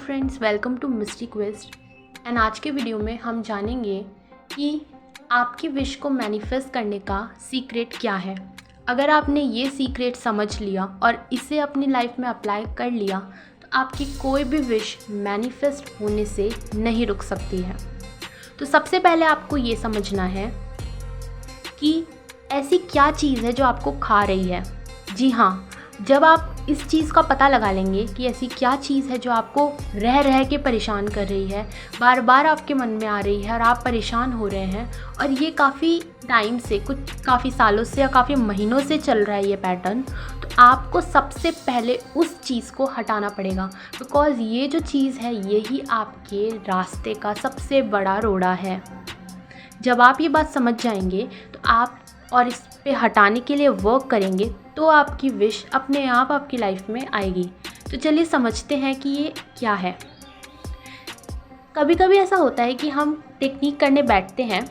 Friends, welcome to mystery quest. And आज के video में हम जानेंगे कि आपकी विश को मैनिफेस्ट करने का सीक्रेट क्या है। अगर आपने ये सीक्रेट समझ लिया और इसे अपनी लाइफ में अप्लाई कर लिया तो आपकी कोई भी विश मैनिफेस्ट होने से नहीं रुक सकती है। तो सबसे पहले आपको ये समझना है कि ऐसी क्या चीज़ है जो आपको खा रही है। जी हाँ, जब आप इस चीज़ का पता लगा लेंगे कि ऐसी क्या चीज़ है जो आपको रह रह के परेशान कर रही है, बार बार आपके मन में आ रही है और आप परेशान हो रहे हैं, और ये काफ़ी टाइम से, काफ़ी सालों से या काफ़ी महीनों से चल रहा है ये पैटर्न, तो आपको सबसे पहले उस चीज़ को हटाना पड़ेगा। बिकॉज़ ये जो चीज़ है यही आपके रास्ते का सबसे बड़ा रोड़ा है। जब आप ये बात समझ जाएंगे तो आप और इस पे हटाने के लिए वर्क करेंगे तो आपकी विश अपने आप आपकी लाइफ में आएगी। तो चलिए समझते हैं कि ये क्या है। कभी कभी ऐसा होता है कि हम टेक्निक करने बैठते हैं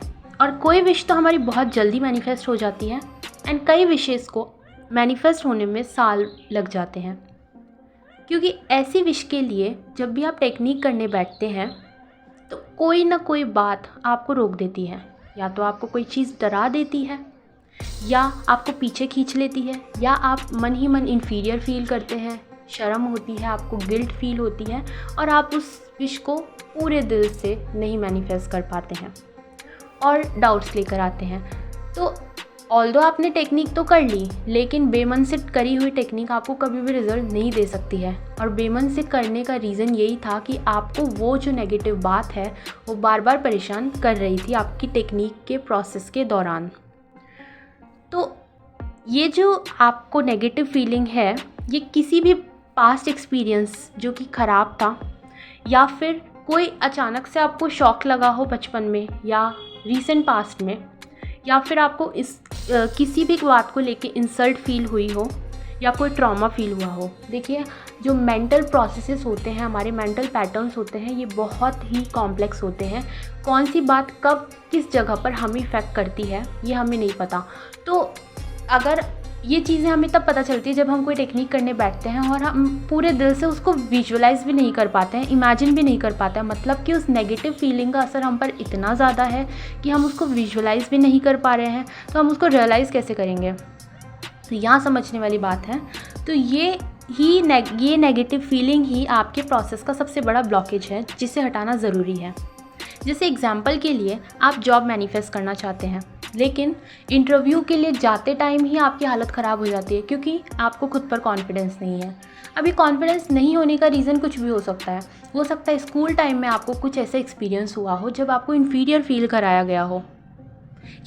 और कोई विश तो हमारी बहुत जल्दी मैनिफेस्ट हो जाती है एंड कई विशेस को मैनिफेस्ट होने में साल लग जाते हैं। क्योंकि ऐसी विश के लिए जब भी आप टेक्निक करने बैठते हैं तो कोई ना कोई बात आपको रोक देती है। या तो आपको कोई चीज़ डरा देती है, या आपको पीछे खींच लेती है, या आप मन ही मन इन्फीरियर फील करते हैं, शर्म होती है, आपको गिल्ट फील होती है और आप उस विश को पूरे दिल से नहीं मैनिफेस्ट कर पाते हैं और डाउट्स लेकर आते हैं। तो ऑल्दो आपने टेक्निक तो कर ली, लेकिन बेमन से करी हुई टेक्निक आपको कभी भी रिजल्ट नहीं दे सकती है। और बेमन से करने का रीज़न यही था कि आपको वो जो नेगेटिव बात है वो बार बार परेशान कर रही थी आपकी टेक्निक के प्रोसेस के दौरान। तो ये जो आपको नेगेटिव फीलिंग है, ये किसी भी पास्ट एक्सपीरियंस जो कि ख़राब था, या फिर कोई अचानक से आपको शॉक लगा हो बचपन में या रीसेंट पास्ट में, या फिर आपको किसी भी बात को लेके इंसल्ट फील हुई हो या कोई ट्रॉमा फील हुआ हो। देखिए, जो मेंटल प्रोसेसेस होते हैं, हमारे मेंटल पैटर्न्स होते हैं, ये बहुत ही कॉम्प्लेक्स होते हैं। कौन सी बात कब किस जगह पर हमें इफ़ेक्ट करती है ये हमें नहीं पता। तो अगर ये चीज़ें हमें तब पता चलती है जब हम कोई टेक्निक करने बैठते हैं और हम पूरे दिल से उसको विजुअलाइज भी नहीं कर पाते हैं, इमेजिन भी नहीं कर पाते हैं। मतलब कि उस नेगेटिव फीलिंग का असर हम पर इतना ज़्यादा है कि हम उसको विजुअलाइज भी नहीं कर पा रहे हैं, तो हम उसको रियलाइज़ कैसे करेंगे। तो यहाँ समझने वाली बात है। तो ये नेगेटिव फीलिंग ही आपके प्रोसेस का सबसे बड़ा ब्लॉकेज है, जिसे हटाना ज़रूरी है। जैसे एग्जाम्पल के लिए, आप जॉब मैनिफेस्ट करना चाहते हैं, लेकिन इंटरव्यू के लिए जाते टाइम ही आपकी हालत ख़राब हो जाती है क्योंकि आपको खुद पर कॉन्फिडेंस नहीं है। अभी कॉन्फिडेंस नहीं होने का रीज़न कुछ भी हो सकता है। हो सकता है स्कूल टाइम में आपको कुछ ऐसा एक्सपीरियंस हुआ हो जब आपको इन्फीरियर फील कराया गया हो,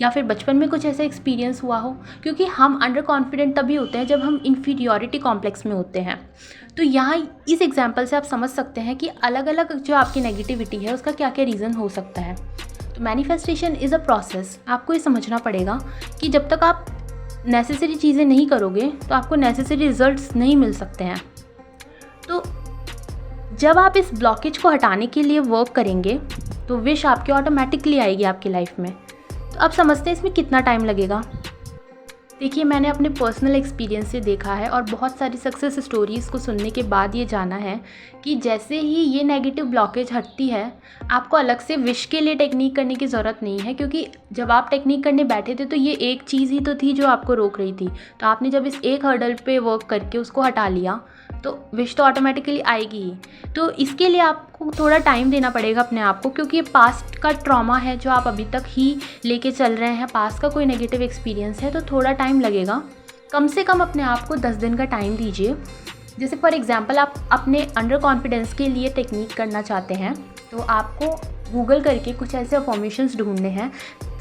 या फिर बचपन में कुछ ऐसा एक्सपीरियंस हुआ हो। क्योंकि हम अंडर कॉन्फिडेंट तभी होते हैं जब हम इन्फीरियॉरिटी कॉम्प्लेक्स में होते हैं। तो यहाँ इस एग्जाम्पल से आप समझ सकते हैं कि अलग अलग जो आपकी नेगेटिविटी है उसका क्या क्या रीज़न हो सकता है। तो मैनिफेस्टेशन इज़ अ प्रोसेस। आपको ये समझना पड़ेगा कि जब तक आप नेसेसरी चीज़ें नहीं करोगे तो आपको नेसेसरी रिजल्ट्स नहीं मिल सकते हैं। तो जब आप इस ब्लॉकेज को हटाने के लिए वर्क करेंगे तो विश आपकी ऑटोमेटिकली आएगी आपकी लाइफ में। तो अब समझते हैं इसमें कितना टाइम लगेगा। देखिए, मैंने अपने पर्सनल एक्सपीरियंस से देखा है और बहुत सारी सक्सेस स्टोरीज़ को सुनने के बाद ये जाना है कि जैसे ही ये नेगेटिव ब्लॉकेज हटती है, आपको अलग से विश के लिए टेक्निक करने की ज़रूरत नहीं है। क्योंकि जब आप टेक्निक करने बैठे थे तो ये एक चीज़ ही तो थी जो आपको रोक रही थी। तो आपने जब इस एक हर्डल पे वर्क करके उसको हटा लिया तो विश तो ऑटोमेटिकली आएगी ही। तो इसके लिए आपको थोड़ा टाइम देना पड़ेगा अपने आप को, क्योंकि ये पास्ट का ट्रॉमा है जो आप अभी तक ही लेके चल रहे हैं। पास्ट का कोई नेगेटिव एक्सपीरियंस है तो थोड़ा टाइम लगेगा। कम से कम अपने आप को 10 दिन का टाइम दीजिए। जैसे फॉर एग्जांपल, आप अपने अंडर कॉन्फिडेंस के लिए टेक्निक करना चाहते हैं तो आपको गूगल करके कुछ ऐसे अफर्मेशंस ढूंढने हैं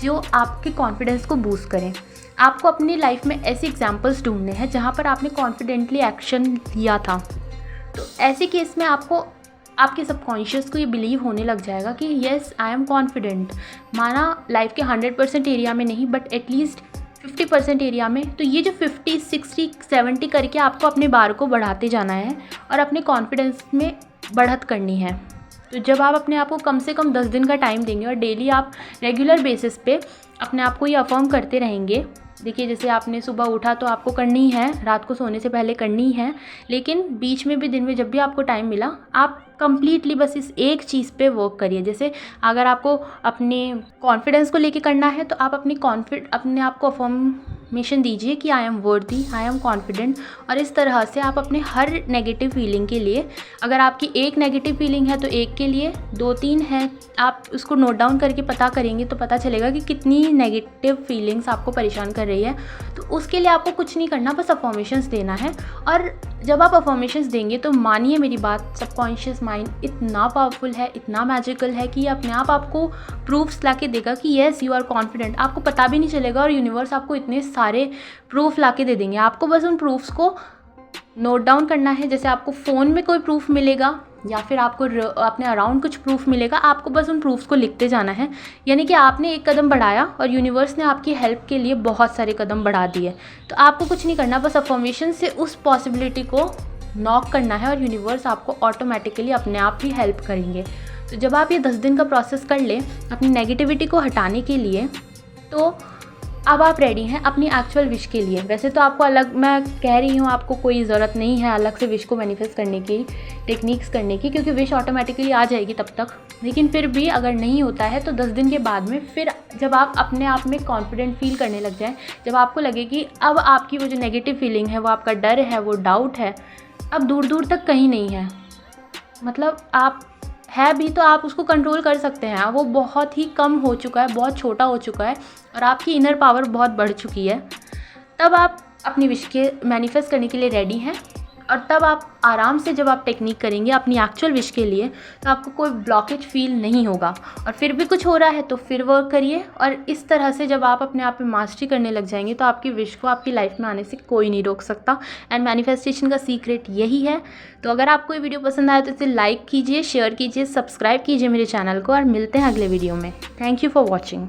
जो आपके कॉन्फिडेंस को बूस्ट करें। आपको अपनी लाइफ में ऐसे एग्जांपल्स ढूंढने हैं जहाँ पर आपने कॉन्फिडेंटली एक्शन लिया था। तो ऐसे केस में आपको आपके सबकॉन्शियस को ये बिलीव होने लग जाएगा कि येस, आई एम कॉन्फिडेंट। माना लाइफ के 100% एरिया में नहीं, बट एटलीस्ट 50% एरिया में। तो ये जो 50, 60, 70 करके आपको अपने बार को बढ़ाते जाना है और अपने कॉन्फिडेंस में बढ़त करनी है। तो जब आप अपने आप को कम से कम 10 दिन का टाइम देंगे और डेली आप रेगुलर बेसिस पे अपने आप को ये अफर्म करते रहेंगे देखिए जैसे आपने सुबह उठा तो आपको करनी है, रात को सोने से पहले करनी है, लेकिन बीच में भी दिन में जब भी आपको टाइम मिला आप कंप्लीटली बस इस एक चीज़ पे वर्क करिए। जैसे अगर आपको अपने कॉन्फिडेंस को लेके करना है तो आप अपने आप को अफर्मेशन दीजिए कि आई एम वर्दी, आई एम कॉन्फिडेंट। और इस तरह से आप अपने हर नेगेटिव फीलिंग के लिए, अगर आपकी एक नेगेटिव फीलिंग है तो एक के लिए, 2-3 है, आप उसको नोट डाउन करके पता करेंगे तो पता चलेगा कि कितनी नेगेटिव फीलिंग्स आपको परेशान कर रही है। तो उसके लिए आपको कुछ नहीं करना, बस अफर्मेशंस देना है। और जब आप अफर्मेशंस देंगे तो मानिए मेरी बात, सबकॉन्शियस माइंड इतना पावरफुल है, इतना मैजिकल है कि ये अपने आप आपको प्रूफ्स ला के देगा कि येस यू आर कॉन्फिडेंट। आपको पता भी नहीं चलेगा और यूनिवर्स आपको इतने सारे प्रूफ ला के दे देंगे। आपको बस उन प्रूफ्स को नोट डाउन करना है। जैसे आपको फ़ोन में कोई प्रूफ मिलेगा या फिर आपको अपने अराउंड कुछ प्रूफ मिलेगा, आपको बस उन प्रूफ्स को लिखते जाना है। यानी कि आपने एक कदम बढ़ाया और यूनिवर्स ने आपकी हेल्प के लिए बहुत सारे कदम बढ़ा दिए। तो आपको कुछ नहीं करना, बस अफर्मेशन से उस पॉसिबिलिटी को नॉक करना है और यूनिवर्स आपको ऑटोमेटिकली अपने आप ही हेल्प करेंगे। तो जब आप ये 10 दिन का प्रोसेस कर लें अपनी नेगेटिविटी को हटाने के लिए, तो अब आप रेडी हैं अपनी एक्चुअल विश के लिए। वैसे तो आपको अलग, मैं कह रही हूँ, आपको कोई ज़रूरत नहीं है अलग से विश को मैनिफेस्ट करने की, टेक्निक्स करने की, क्योंकि विश ऑटोमेटिकली आ जाएगी तब तक। लेकिन फिर भी अगर नहीं होता है तो 10 दिन के बाद में फिर जब आप अपने आप में कॉन्फिडेंट फील करने लग जाएँ, जब आपको लगे कि अब आपकी वो जो नेगेटिव फीलिंग है, वो आपका डर है, वो डाउट है, अब दूर दूर तक कहीं नहीं है, मतलब आप है भी तो आप उसको कंट्रोल कर सकते हैं। वो बहुत ही कम हो चुका है, बहुत छोटा हो चुका है और आपकी इनर पावर बहुत बढ़ चुकी है। तब आप अपनी विश के मैनिफेस्ट करने के लिए रेडी हैं। और तब आप आराम से जब आप टेक्निक करेंगे अपनी एक्चुअल विश के लिए, तो आपको कोई ब्लॉकेज फील नहीं होगा। और फिर भी कुछ हो रहा है तो फिर वर्क करिए। और इस तरह से जब आप अपने आप में मास्टरी करने लग जाएंगे तो आपकी विश को आपकी लाइफ में आने से कोई नहीं रोक सकता। एंड मैनिफेस्टेशन का सीक्रेट यही है। तो अगर आपको ये वीडियो पसंद आया तो इसे लाइक कीजिए, शेयर कीजिए, सब्सक्राइब कीजिए मेरे चैनल को, और मिलते हैं अगले वीडियो में। Thank you for watching.